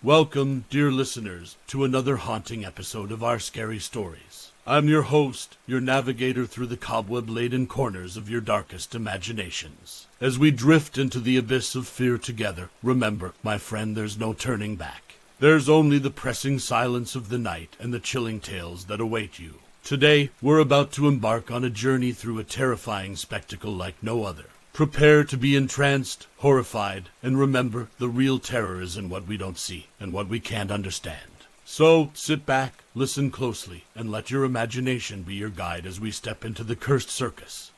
Welcome, dear listeners, to another haunting episode of Our Scary Stories. I'm your host, your navigator through the cobweb-laden corners of your darkest imaginations. As we drift into the abyss of fear together, remember, my friend, there's no turning back. There's only the pressing silence of the night and the chilling tales that await you. Today, we're about to embark on a journey through a terrifying spectacle like no other. Prepare to be entranced, horrified, and remember, the real terror is in what we don't see and what we can't understand. So, sit back, listen closely, and let your imagination be your guide as we step into the Cursed Circus.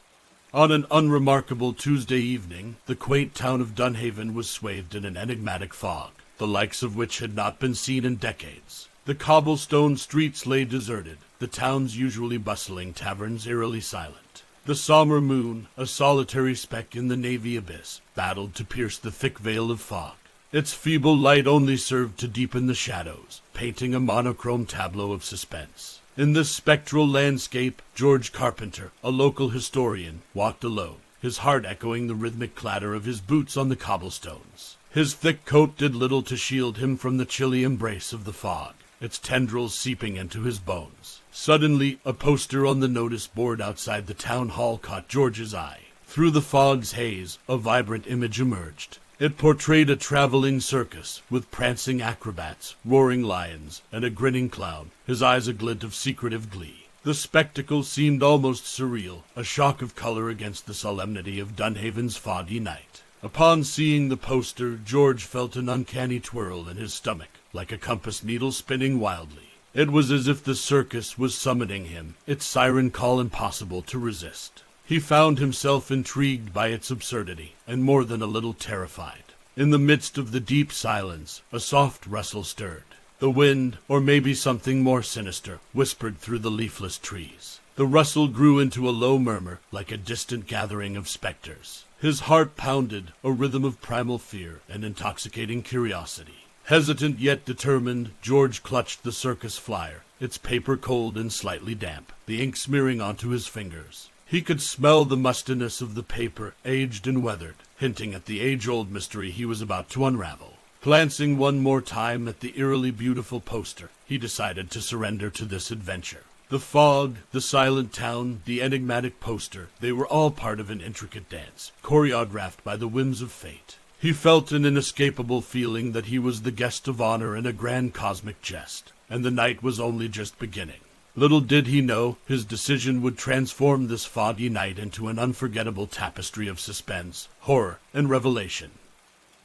On an unremarkable Tuesday evening, the quaint town of Dunhaven was swathed in an enigmatic fog, the likes of which had not been seen in decades. The cobblestone streets lay deserted, the town's usually bustling taverns eerily silent. The somber moon, a solitary speck in the navy abyss, battled to pierce the thick veil of fog. Its feeble light only served to deepen the shadows, painting a monochrome tableau of suspense. In this spectral landscape, George Carpenter, a local historian, walked alone, his heart echoing the rhythmic clatter of his boots on the cobblestones. His thick coat did little to shield him from the chilly embrace of the fog, its tendrils seeping into his bones. Suddenly, a poster on the notice board outside the town hall caught George's eye. Through the fog's haze, a vibrant image emerged. It portrayed a traveling circus, with prancing acrobats, roaring lions, and a grinning clown, his eyes a glint of secretive glee. The spectacle seemed almost surreal, a shock of color against the solemnity of Dunhaven's foggy night. Upon seeing the poster, George felt an uncanny twirl in his stomach, like a compass needle spinning wildly. It was as if the circus was summoning him, its siren call impossible to resist. He found himself intrigued by its absurdity, and more than a little terrified. In the midst of the deep silence, a soft rustle stirred. The wind, or maybe something more sinister, whispered through the leafless trees. The rustle grew into a low murmur, like a distant gathering of specters. His heart pounded, a rhythm of primal fear and intoxicating curiosity. Hesitant yet determined, George clutched the circus flyer, its paper cold and slightly damp, the ink smearing onto his fingers. He could smell the mustiness of the paper, aged and weathered, hinting at the age-old mystery he was about to unravel. Glancing one more time at the eerily beautiful poster, he decided to surrender to this adventure. The fog, the silent town, the enigmatic poster, they were all part of an intricate dance, choreographed by the whims of fate. He felt an inescapable feeling that he was the guest of honor in a grand cosmic jest, and the night was only just beginning. Little did he know, his decision would transform this foggy night into an unforgettable tapestry of suspense, horror, and revelation.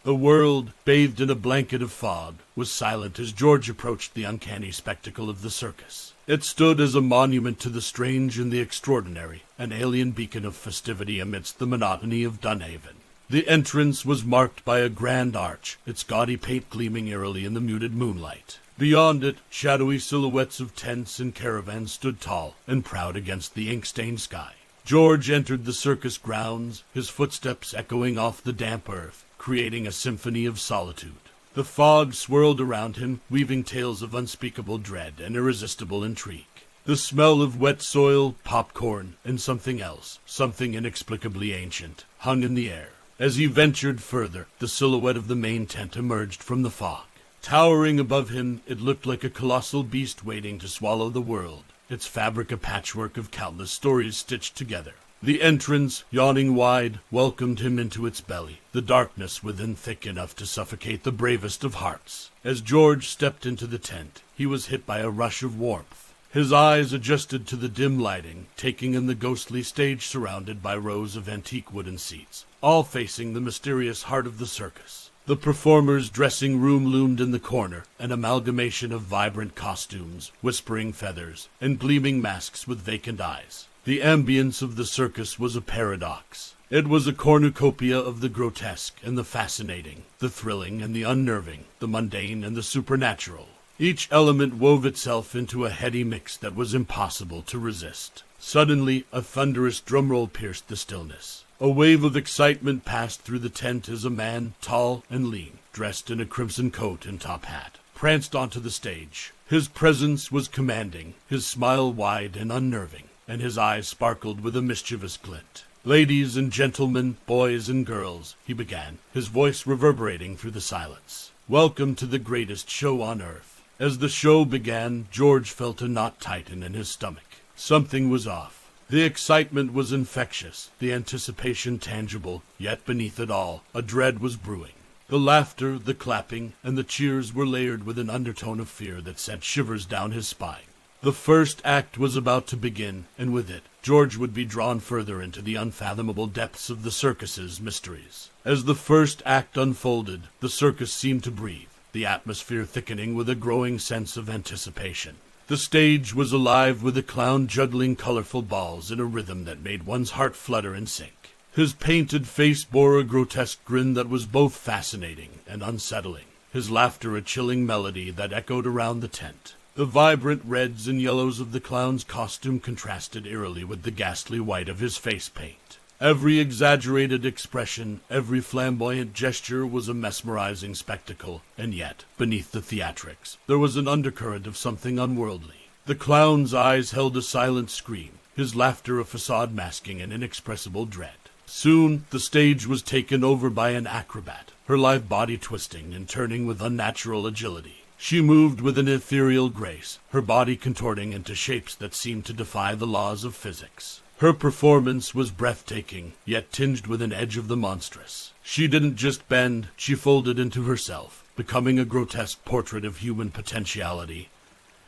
The world, bathed in a blanket of fog, was silent as George approached the uncanny spectacle of the circus. It stood as a monument to the strange and the extraordinary, an alien beacon of festivity amidst the monotony of Dunhaven. The entrance was marked by a grand arch, its gaudy paint gleaming eerily in the muted moonlight. Beyond it, shadowy silhouettes of tents and caravans stood tall and proud against the ink-stained sky. George entered the circus grounds, his footsteps echoing off the damp earth, creating a symphony of solitude. The fog swirled around him, weaving tales of unspeakable dread and irresistible intrigue. The smell of wet soil, popcorn, and something else, something inexplicably ancient, hung in the air. As he ventured further, the silhouette of the main tent emerged from the fog. Towering above him, it looked like a colossal beast waiting to swallow the world, its fabric a patchwork of countless stories stitched together. The entrance, yawning wide, welcomed him into its belly, the darkness within thick enough to suffocate the bravest of hearts. As George stepped into the tent, he was hit by a rush of warmth. His eyes adjusted to the dim lighting, taking in the ghostly stage surrounded by rows of antique wooden seats, all facing the mysterious heart of the circus. The performers' dressing room loomed in the corner, an amalgamation of vibrant costumes, whispering feathers, and gleaming masks with vacant eyes. The ambience of the circus was a paradox. It was a cornucopia of the grotesque and the fascinating, the thrilling and the unnerving, the mundane and the supernatural. Each element wove itself into a heady mix that was impossible to resist. Suddenly, a thunderous drumroll pierced the stillness. A wave of excitement passed through the tent as a man, tall and lean, dressed in a crimson coat and top hat, pranced onto the stage. His presence was commanding, his smile wide and unnerving, and his eyes sparkled with a mischievous glint. "Ladies and gentlemen, boys and girls," he began, his voice reverberating through the silence. Welcome to the greatest show on earth. As the show began, George felt a knot tighten in his stomach. Something was off. The excitement was infectious, the anticipation tangible, yet beneath it all, a dread was brewing. The laughter, the clapping, and the cheers were layered with an undertone of fear that sent shivers down his spine. The first act was about to begin, and with it, George would be drawn further into the unfathomable depths of the circus's mysteries. As the first act unfolded, the circus seemed to breathe, the atmosphere thickening with a growing sense of anticipation. The stage was alive with a clown juggling colorful balls in a rhythm that made one's heart flutter and sink. His painted face bore a grotesque grin that was both fascinating and unsettling, his laughter a chilling melody that echoed around the tent. The vibrant reds and yellows of the clown's costume contrasted eerily with the ghastly white of his face paint. Every exaggerated expression, every flamboyant gesture was a mesmerizing spectacle, and yet, beneath the theatrics, there was an undercurrent of something unworldly. The clown's eyes held a silent scream, his laughter a facade masking an inexpressible dread. Soon, the stage was taken over by an acrobat, her lithe body twisting and turning with unnatural agility. She moved with an ethereal grace, her body contorting into shapes that seemed to defy the laws of physics. Her performance was breathtaking, yet tinged with an edge of the monstrous. She didn't just bend, she folded into herself, becoming a grotesque portrait of human potentiality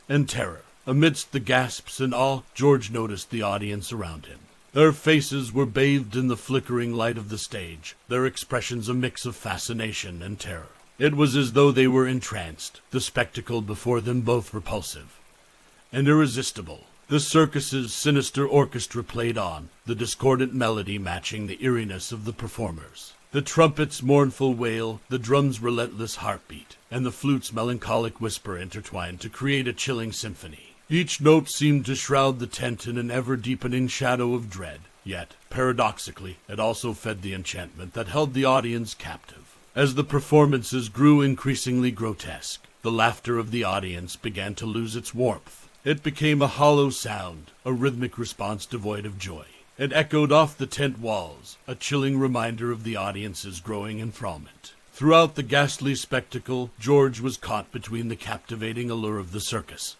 and terror. Amidst the gasps and awe, George noticed the audience around him. Their faces were bathed in the flickering light of the stage, their expressions a mix of fascination and terror. It was as though they were entranced, the spectacle before them both repulsive and irresistible. The circus's sinister orchestra played on, the discordant melody matching the eeriness of the performers. The trumpet's mournful wail, the drum's relentless heartbeat, and the flute's melancholic whisper intertwined to create a chilling symphony. Each note seemed to shroud the tent in an ever-deepening shadow of dread, yet, paradoxically, it also fed the enchantment that held the audience captive. As the performances grew increasingly grotesque, the laughter of the audience began to lose its warmth. It became a hollow sound, a rhythmic response devoid of joy. It echoed off the tent walls, a chilling reminder of the audience's growing enthrallment. Throughout the ghastly spectacle, George was caught between the captivating allure of the circus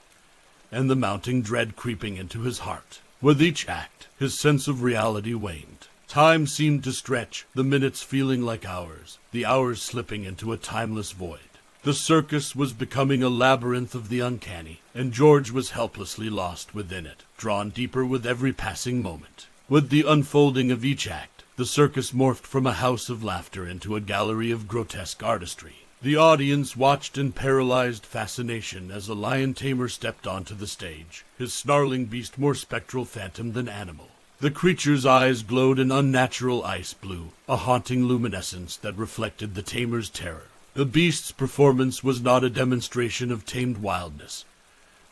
and the mounting dread creeping into his heart. With each act, his sense of reality waned. Time seemed to stretch, the minutes feeling like hours, the hours slipping into a timeless void. The circus was becoming a labyrinth of the uncanny, and George was helplessly lost within it, drawn deeper with every passing moment. With the unfolding of each act, the circus morphed from a house of laughter into a gallery of grotesque artistry. The audience watched in paralyzed fascination as a lion tamer stepped onto the stage, his snarling beast more spectral phantom than animal. The creature's eyes glowed an unnatural ice blue, a haunting luminescence that reflected the tamer's terror. The beast's performance was not a demonstration of tamed wildness,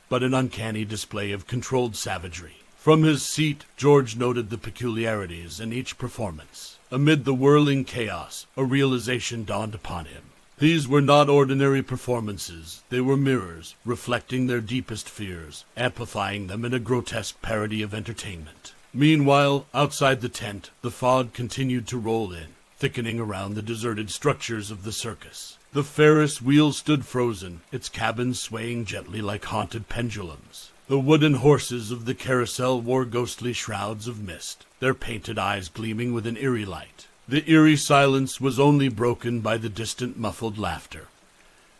but an uncanny display of controlled savagery. From his seat, George noted the peculiarities in each performance. Amid the whirling chaos, a realization dawned upon him. These were not ordinary performances. They were mirrors, reflecting their deepest fears, amplifying them in a grotesque parody of entertainment. Meanwhile, outside the tent, the fog continued to roll in, thickening around the deserted structures of the circus. The Ferris wheel stood frozen, its cabins swaying gently like haunted pendulums. The wooden horses of the carousel wore ghostly shrouds of mist, their painted eyes gleaming with an eerie light. The eerie silence was only broken by the distant muffled laughter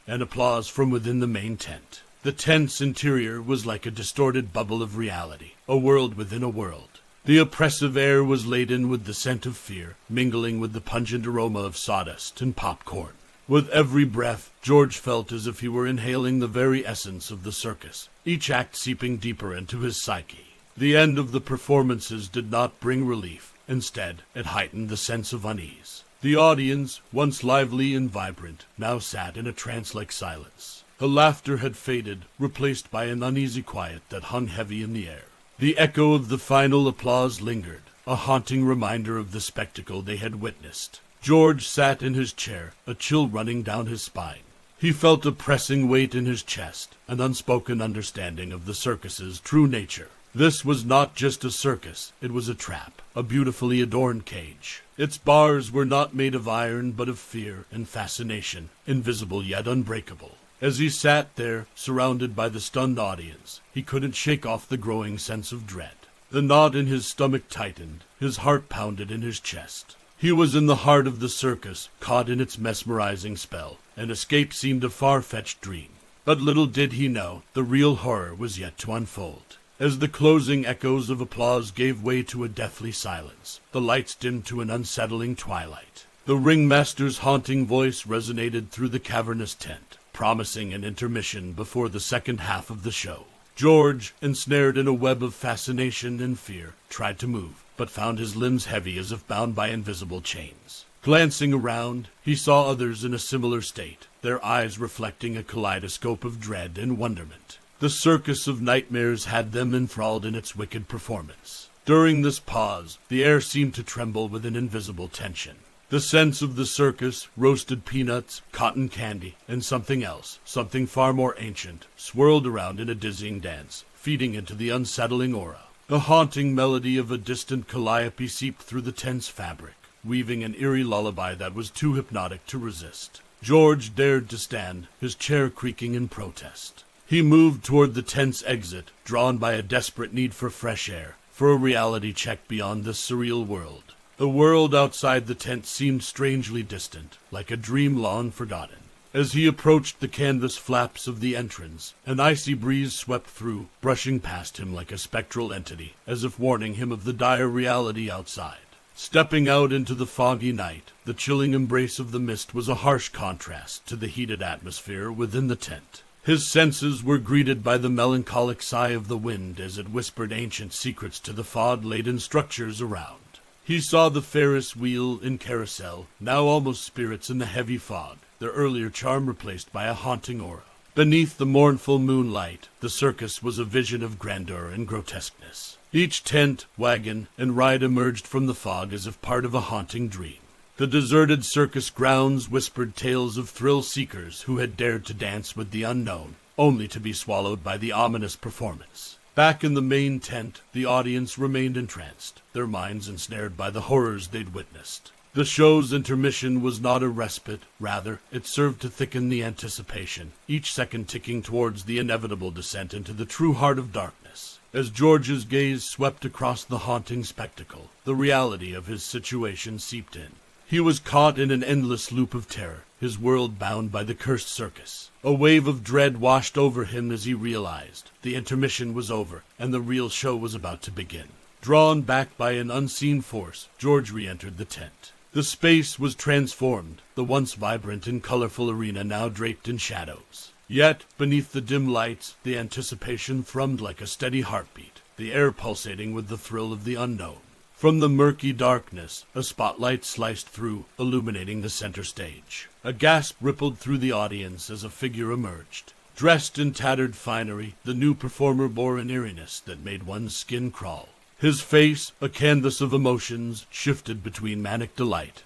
and applause from within the main tent. The tent's interior was like a distorted bubble of reality, a world within a world. The oppressive air was laden with the scent of fear, mingling with the pungent aroma of sawdust and popcorn. With every breath, George felt as if he were inhaling the very essence of the circus, each act seeping deeper into his psyche. The end of the performances did not bring relief. Instead, it heightened the sense of unease. The audience, once lively and vibrant, now sat in a trance-like silence. The laughter had faded, replaced by an uneasy quiet that hung heavy in the air. The echo of the final applause lingered, a haunting reminder of the spectacle they had witnessed. George sat in his chair, a chill running down his spine. He felt a pressing weight in his chest, an unspoken understanding of the circus's true nature. This was not just a circus, it was a trap, a beautifully adorned cage. Its bars were not made of iron, but of fear and fascination, invisible yet unbreakable. As he sat there, surrounded by the stunned audience, he couldn't shake off the growing sense of dread. The knot in his stomach tightened, his heart pounded in his chest. He was in the heart of the circus, caught in its mesmerizing spell, and escape seemed a far-fetched dream. But little did he know, the real horror was yet to unfold. As the closing echoes of applause gave way to a deathly silence, the lights dimmed to an unsettling twilight. The ringmaster's haunting voice resonated through the cavernous tent, promising an intermission before the second half of the show. George, ensnared in a web of fascination and fear, tried to move, but found his limbs heavy as if bound by invisible chains. Glancing around, he saw others in a similar state, their eyes reflecting a kaleidoscope of dread and wonderment. The circus of nightmares had them enthralled in its wicked performance. During this pause, the air seemed to tremble with an invisible tension. The scents of the circus, roasted peanuts, cotton candy, and something else, something far more ancient, swirled around in a dizzying dance, feeding into the unsettling aura. The haunting melody of a distant calliope seeped through the tense fabric, weaving an eerie lullaby that was too hypnotic to resist. George dared to stand, his chair creaking in protest. He moved toward the tent's exit, drawn by a desperate need for fresh air, for a reality check beyond this surreal world. The world outside the tent seemed strangely distant, like a dream long forgotten. As he approached the canvas flaps of the entrance, an icy breeze swept through, brushing past him like a spectral entity, as if warning him of the dire reality outside. Stepping out into the foggy night, the chilling embrace of the mist was a harsh contrast to the heated atmosphere within the tent. His senses were greeted by the melancholic sigh of the wind as it whispered ancient secrets to the fog-laden structures around. He saw the Ferris wheel and carousel, now almost spirits in the heavy fog, their earlier charm replaced by a haunting aura. Beneath the mournful moonlight, the circus was a vision of grandeur and grotesqueness. Each tent, wagon, and ride emerged from the fog as if part of a haunting dream. The deserted circus grounds whispered tales of thrill-seekers who had dared to dance with the unknown, only to be swallowed by the ominous performance. Back in the main tent, the audience remained entranced, their minds ensnared by the horrors they'd witnessed. The show's intermission was not a respite, rather, it served to thicken the anticipation, each second ticking towards the inevitable descent into the true heart of darkness. As George's gaze swept across the haunting spectacle, the reality of his situation seeped in. He was caught in an endless loop of terror, his world bound by the Cursed Circus. A wave of dread washed over him as he realized the intermission was over and the real show was about to begin. Drawn back by an unseen force, George re-entered the tent. The space was transformed, the once vibrant and colorful arena now draped in shadows. Yet, beneath the dim lights, the anticipation thrummed like a steady heartbeat, the air pulsating with the thrill of the unknown. From the murky darkness, a spotlight sliced through, illuminating the center stage. A gasp rippled through the audience as a figure emerged. Dressed in tattered finery, the new performer bore an eeriness that made one's skin crawl. His face, a canvas of emotions, shifted between manic delight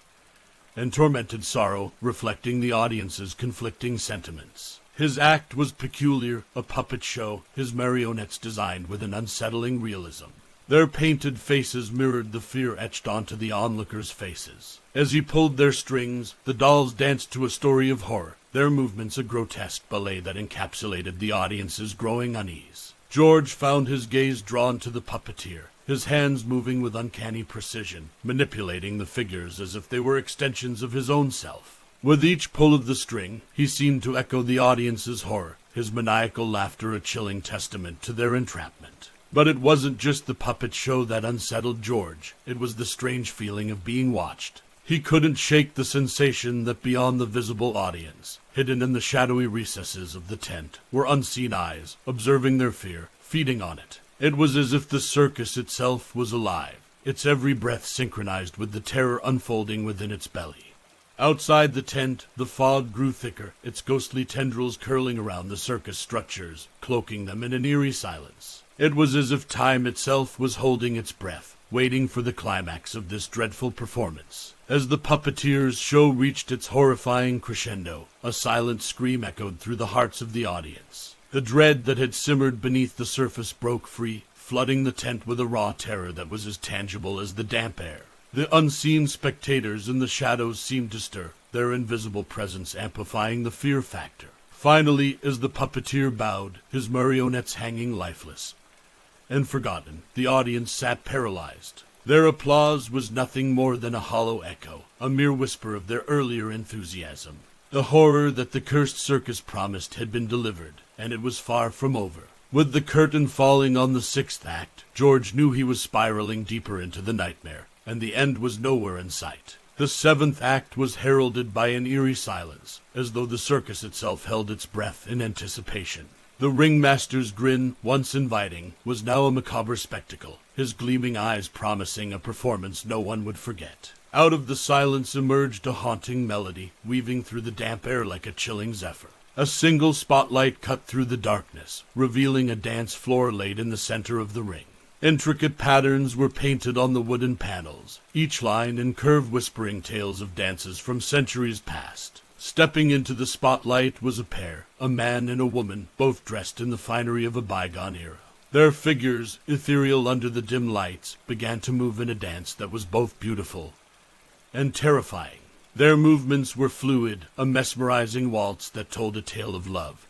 and tormented sorrow, reflecting the audience's conflicting sentiments. His act was peculiar, a puppet show, his marionettes designed with an unsettling realism. Their painted faces mirrored the fear etched onto the onlookers' faces. As he pulled their strings, the dolls danced to a story of horror, their movements a grotesque ballet that encapsulated the audience's growing unease. George found his gaze drawn to the puppeteer, his hands moving with uncanny precision, manipulating the figures as if they were extensions of his own self. With each pull of the string, he seemed to echo the audience's horror, his maniacal laughter a chilling testament to their entrapment. But it wasn't just the puppet show that unsettled George. It was the strange feeling of being watched. He couldn't shake the sensation that beyond the visible audience, hidden in the shadowy recesses of the tent, were unseen eyes, observing their fear, feeding on it. It was as if the circus itself was alive, its every breath synchronized with the terror unfolding within its belly. Outside the tent, the fog grew thicker, its ghostly tendrils curling around the circus structures, cloaking them in an eerie silence. It was as if time itself was holding its breath, waiting for the climax of this dreadful performance. As the puppeteer's show reached its horrifying crescendo, a silent scream echoed through the hearts of the audience. The dread that had simmered beneath the surface broke free, flooding the tent with a raw terror that was as tangible as the damp air. The unseen spectators in the shadows seemed to stir, their invisible presence amplifying the fear factor. Finally, as the puppeteer bowed, his marionettes hanging lifeless and forgotten, the audience sat paralyzed. Their applause was nothing more than a hollow echo, a mere whisper of their earlier enthusiasm. The horror that the Cursed Circus promised had been delivered, and it was far from over. With the curtain falling on the sixth act, George knew he was spiraling deeper into the nightmare, and the end was nowhere in sight. The seventh act was heralded by an eerie silence, as though the circus itself held its breath in anticipation. The ringmaster's grin, once inviting, was now a macabre spectacle, his gleaming eyes promising a performance no one would forget. Out of the silence emerged a haunting melody, weaving through the damp air like a chilling zephyr. A single spotlight cut through the darkness, revealing a dance floor laid in the center of the ring. Intricate patterns were painted on the wooden panels, each line in curved whispering tales of dances from centuries past. Stepping into the spotlight was a pair, a man and a woman, both dressed in the finery of a bygone era. Their figures, ethereal under the dim lights, began to move in a dance that was both beautiful and terrifying. Their movements were fluid, a mesmerizing waltz that told a tale of love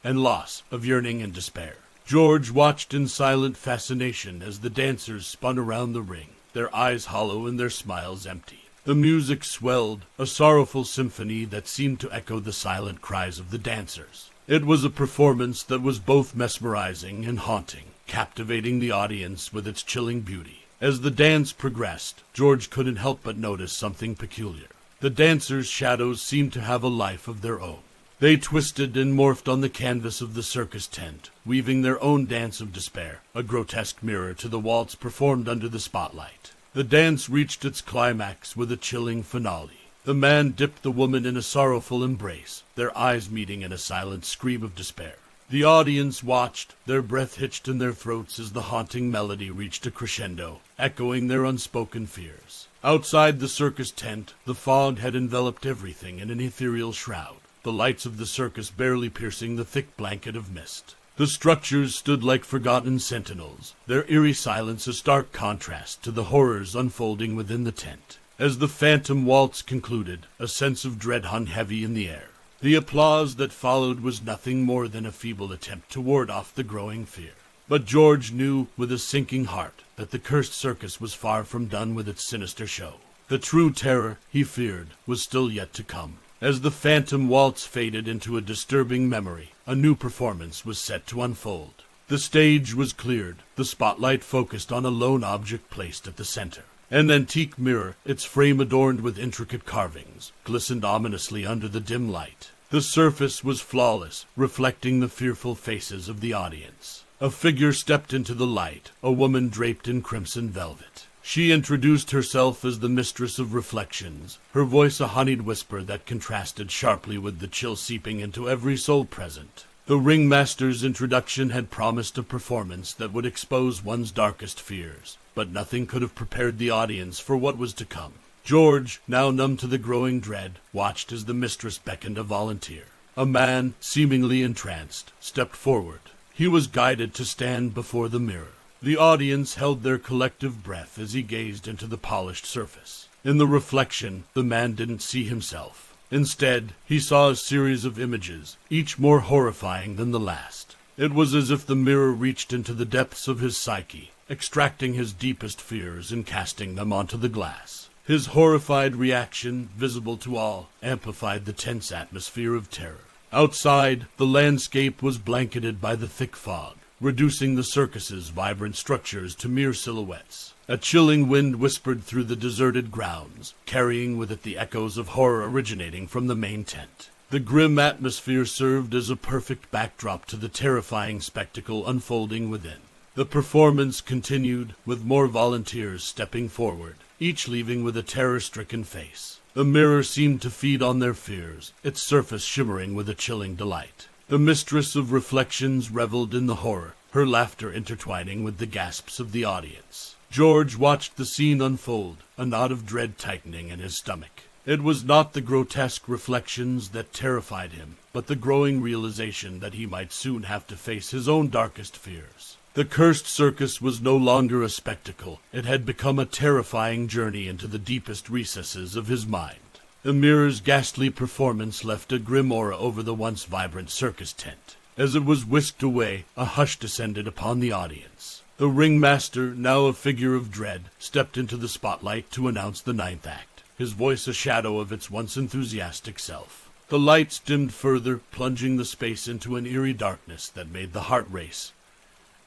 and loss, of yearning and despair. George watched in silent fascination as the dancers spun around the ring, their eyes hollow and their smiles empty. The music swelled, a sorrowful symphony that seemed to echo the silent cries of the dancers. It was a performance that was both mesmerizing and haunting, captivating the audience with its chilling beauty. As the dance progressed, George couldn't help but notice something peculiar. The dancers' shadows seemed to have a life of their own. They twisted and morphed on the canvas of the circus tent, weaving their own dance of despair, a grotesque mirror to the waltz performed under the spotlight. The dance reached its climax with a chilling finale. The man dipped the woman in a sorrowful embrace, their eyes meeting in a silent scream of despair. The audience watched, their breath hitched in their throats as the haunting melody reached a crescendo, echoing their unspoken fears. Outside the circus tent, the fog had enveloped everything in an ethereal shroud, the lights of the circus barely piercing the thick blanket of mist. The structures stood like forgotten sentinels, their eerie silence a stark contrast to the horrors unfolding within the tent. As the phantom waltz concluded, a sense of dread hung heavy in the air. The applause that followed was nothing more than a feeble attempt to ward off the growing fear. But George knew with a sinking heart that the Cursed Circus was far from done with its sinister show. The true terror, he feared, was still yet to come. As the phantom waltz faded into a disturbing memory, a new performance was set to unfold. The stage was cleared, the spotlight focused on a lone object placed at the center. An antique mirror, its frame adorned with intricate carvings, glistened ominously under the dim light. The surface was flawless, reflecting the fearful faces of the audience. A figure stepped into the light, a woman draped in crimson velvet. She introduced herself as the Mistress of Reflections, her voice a honeyed whisper that contrasted sharply with the chill seeping into every soul present. The ringmaster's introduction had promised a performance that would expose one's darkest fears, but nothing could have prepared the audience for what was to come. George, now numb to the growing dread, watched as the mistress beckoned a volunteer. A man, seemingly entranced, stepped forward. He was guided to stand before the mirror. The audience held their collective breath as he gazed into the polished surface. In the reflection, the man didn't see himself. Instead, he saw a series of images, each more horrifying than the last. It was as if the mirror reached into the depths of his psyche, extracting his deepest fears and casting them onto the glass. His horrified reaction, visible to all, amplified the tense atmosphere of terror. Outside, the landscape was blanketed by the thick fog, reducing the circus's vibrant structures to mere silhouettes. A chilling wind whispered through the deserted grounds, carrying with it the echoes of horror originating from the main tent. The grim atmosphere served as a perfect backdrop to the terrifying spectacle unfolding within. The performance continued, with more volunteers stepping forward, each leaving with a terror-stricken face. The mirror seemed to feed on their fears, its surface shimmering with a chilling delight. The Mistress of Reflections reveled in the horror, her laughter intertwining with the gasps of the audience. George watched the scene unfold, a knot of dread tightening in his stomach. It was not the grotesque reflections that terrified him, but the growing realization that he might soon have to face his own darkest fears. The Cursed Circus was no longer a spectacle. It had become a terrifying journey into the deepest recesses of his mind. Amir's ghastly performance left a grim aura over the once vibrant circus tent. As it was whisked away, a hush descended upon the audience. The ringmaster, now a figure of dread, stepped into the spotlight to announce the ninth act, his voice a shadow of its once enthusiastic self. The lights dimmed further, plunging the space into an eerie darkness that made the heart race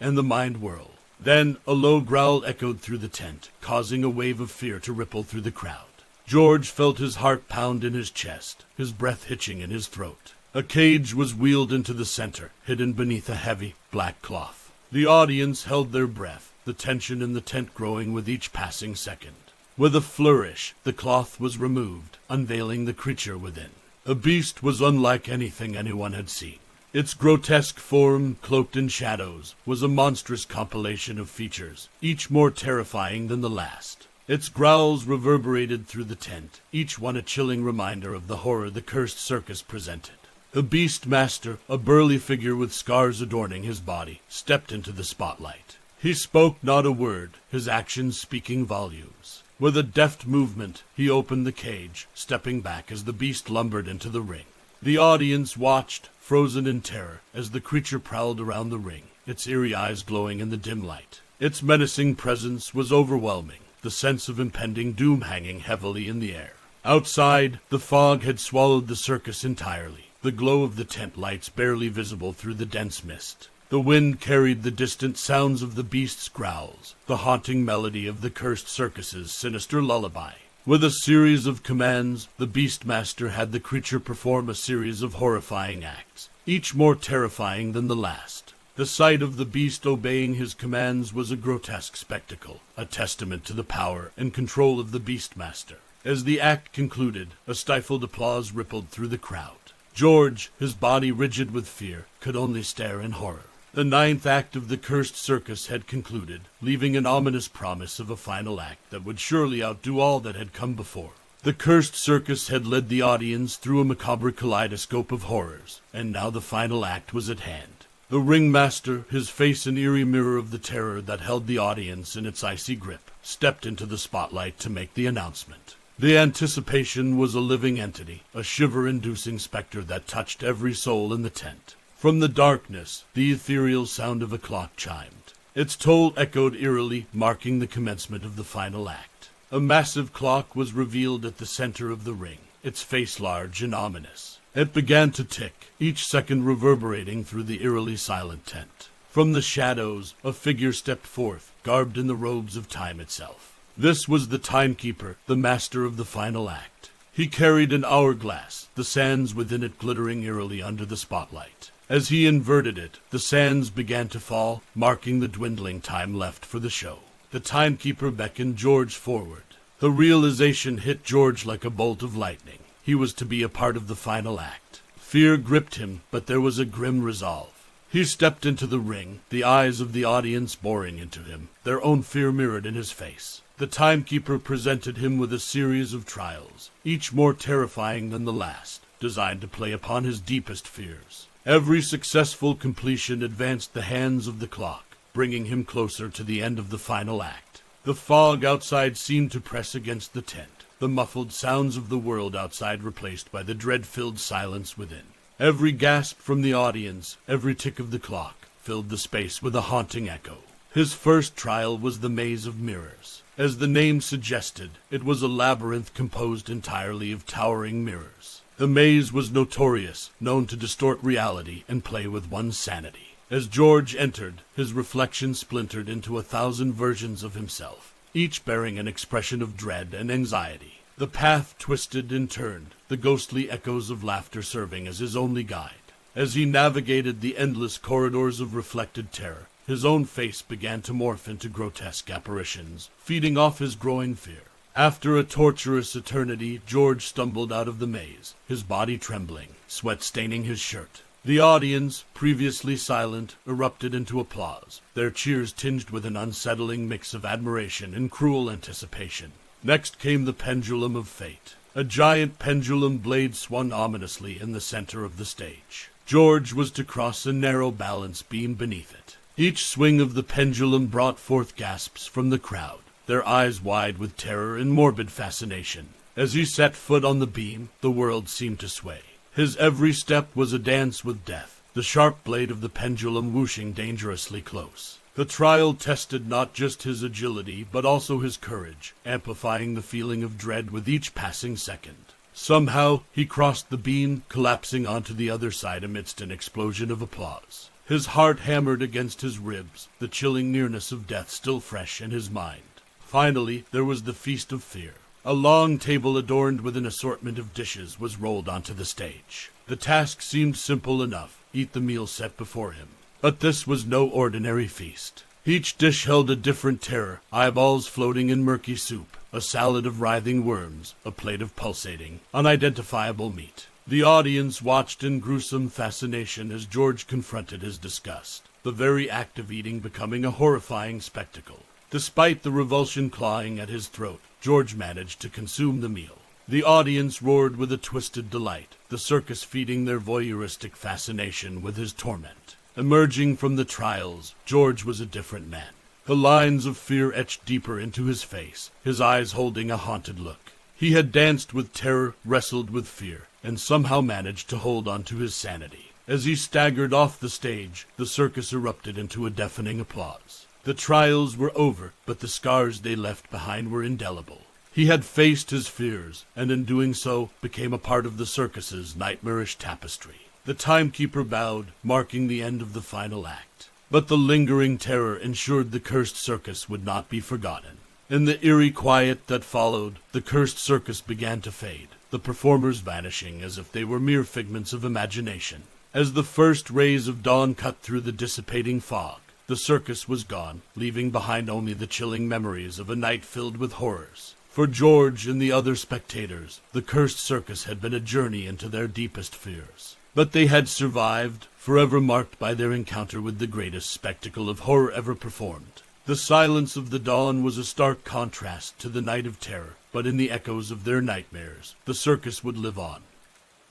and the mind whirl. Then a low growl echoed through the tent, causing a wave of fear to ripple through the crowd. George felt his heart pound in his chest, his breath hitching in his throat. A cage was wheeled into the center, hidden beneath a heavy, black cloth. The audience held their breath, the tension in the tent growing with each passing second. With a flourish, the cloth was removed, unveiling the creature within. A beast was unlike anything anyone had seen. Its grotesque form, cloaked in shadows, was a monstrous compilation of features, each more terrifying than the last. Its growls reverberated through the tent, each one a chilling reminder of the horror the Cursed Circus presented. The Beast Master, a burly figure with scars adorning his body, stepped into the spotlight. He spoke not a word, his actions speaking volumes. With a deft movement, he opened the cage, stepping back as the beast lumbered into the ring. The audience watched, frozen in terror, as the creature prowled around the ring, its eerie eyes glowing in the dim light. Its menacing presence was overwhelming, the sense of impending doom hanging heavily in the air. Outside, the fog had swallowed the circus entirely, the glow of the tent lights barely visible through the dense mist. The wind carried the distant sounds of the beast's growls, the haunting melody of the Cursed Circus's sinister lullaby. With a series of commands, the Beastmaster had the creature perform a series of horrifying acts, each more terrifying than the last. The sight of the beast obeying his commands was a grotesque spectacle, a testament to the power and control of the Beastmaster. As the act concluded, a stifled applause rippled through the crowd. George, his body rigid with fear, could only stare in horror. The ninth act of the Cursed Circus had concluded, leaving an ominous promise of a final act that would surely outdo all that had come before. The Cursed Circus had led the audience through a macabre kaleidoscope of horrors, and now the final act was at hand. The ringmaster, his face an eerie mirror of the terror that held the audience in its icy grip, stepped into the spotlight to make the announcement. The anticipation was a living entity, a shiver-inducing specter that touched every soul in the tent. From the darkness, the ethereal sound of a clock chimed. Its toll echoed eerily, marking the commencement of the final act. A massive clock was revealed at the center of the ring, its face large and ominous. It began to tick, each second reverberating through the eerily silent tent. From the shadows, a figure stepped forth, garbed in the robes of time itself. This was the Timekeeper, the master of the final act. He carried an hourglass, the sands within it glittering eerily under the spotlight. As he inverted it, the sands began to fall, marking the dwindling time left for the show. The Timekeeper beckoned George forward. The realization hit George like a bolt of lightning. He was to be a part of the final act. Fear gripped him, but there was a grim resolve. He stepped into the ring, the eyes of the audience boring into him, their own fear mirrored in his face. The Timekeeper presented him with a series of trials, each more terrifying than the last, designed to play upon his deepest fears. Every successful completion advanced the hands of the clock, bringing him closer to the end of the final act. The fog outside seemed to press against the tent, the muffled sounds of the world outside replaced by the dread-filled silence within. Every gasp from the audience, every tick of the clock, filled the space with a haunting echo. His first trial was the Maze of Mirrors. As the name suggested, it was a labyrinth composed entirely of towering mirrors. The maze was notorious, known to distort reality and play with one's sanity. As George entered, his reflection splintered into 1,000 versions of himself, each bearing an expression of dread and anxiety. The path twisted and turned, the ghostly echoes of laughter serving as his only guide. As he navigated the endless corridors of reflected terror, his own face began to morph into grotesque apparitions, feeding off his growing fear. After a torturous eternity, George stumbled out of the maze, his body trembling, sweat staining his shirt. The audience, previously silent, erupted into applause, their cheers tinged with an unsettling mix of admiration and cruel anticipation. Next came the pendulum of fate. A giant pendulum blade swung ominously in the center of the stage. George was to cross a narrow balance beam beneath it. Each swing of the pendulum brought forth gasps from the crowd, their eyes wide with terror and morbid fascination. As he set foot on the beam, the world seemed to sway. His every step was a dance with death, the sharp blade of the pendulum whooshing dangerously close. The trial tested not just his agility, but also his courage, amplifying the feeling of dread with each passing second. Somehow, he crossed the beam, collapsing onto the other side amidst an explosion of applause. His heart hammered against his ribs, the chilling nearness of death still fresh in his mind. Finally, there was the feast of fear. A long table adorned with an assortment of dishes was rolled onto the stage. The task seemed simple enough: eat the meal set before him. But this was no ordinary feast. Each dish held a different terror, eyeballs floating in murky soup, a salad of writhing worms, a plate of pulsating, unidentifiable meat. The audience watched in gruesome fascination as George confronted his disgust, the very act of eating becoming a horrifying spectacle. Despite the revulsion clawing at his throat, George managed to consume the meal. The audience roared with a twisted delight, the circus feeding their voyeuristic fascination with his torment. Emerging from the trials, George was a different man. The lines of fear etched deeper into his face, his eyes holding a haunted look. He had danced with terror, wrestled with fear, and somehow managed to hold on to his sanity. As he staggered off the stage, the circus erupted into a deafening applause. The trials were over, but the scars they left behind were indelible. He had faced his fears, and in doing so, became a part of the circus's nightmarish tapestry. The Timekeeper bowed, marking the end of the final act. But the lingering terror ensured the Cursed Circus would not be forgotten. In the eerie quiet that followed, the Cursed Circus began to fade, the performers vanishing as if they were mere figments of imagination. As the first rays of dawn cut through the dissipating fog, the circus was gone, leaving behind only the chilling memories of a night filled with horrors. For George and the other spectators, the Cursed Circus had been a journey into their deepest fears. But they had survived, forever marked by their encounter with the greatest spectacle of horror ever performed. The silence of the dawn was a stark contrast to the night of terror, but in the echoes of their nightmares, the circus would live on.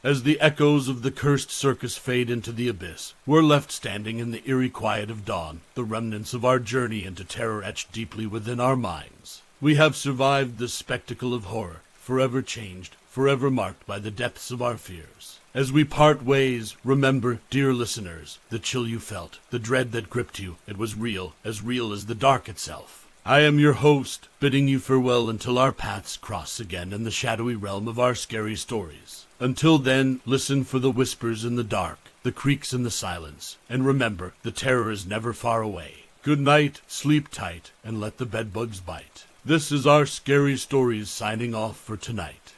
As the echoes of the Cursed Circus fade into the abyss, we're left standing in the eerie quiet of dawn, the remnants of our journey into terror etched deeply within our minds. We have survived this spectacle of horror, forever changed, forever marked by the depths of our fears. As we part ways, remember, dear listeners, the chill you felt, the dread that gripped you. It was real as the dark itself. I am your host, bidding you farewell until our paths cross again in the shadowy realm of our scary stories. Until then, listen for the whispers in the dark, the creaks in the silence, and remember, the terror is never far away. Good night, sleep tight, and let the bedbugs bite. This is our Scary Stories signing off for tonight.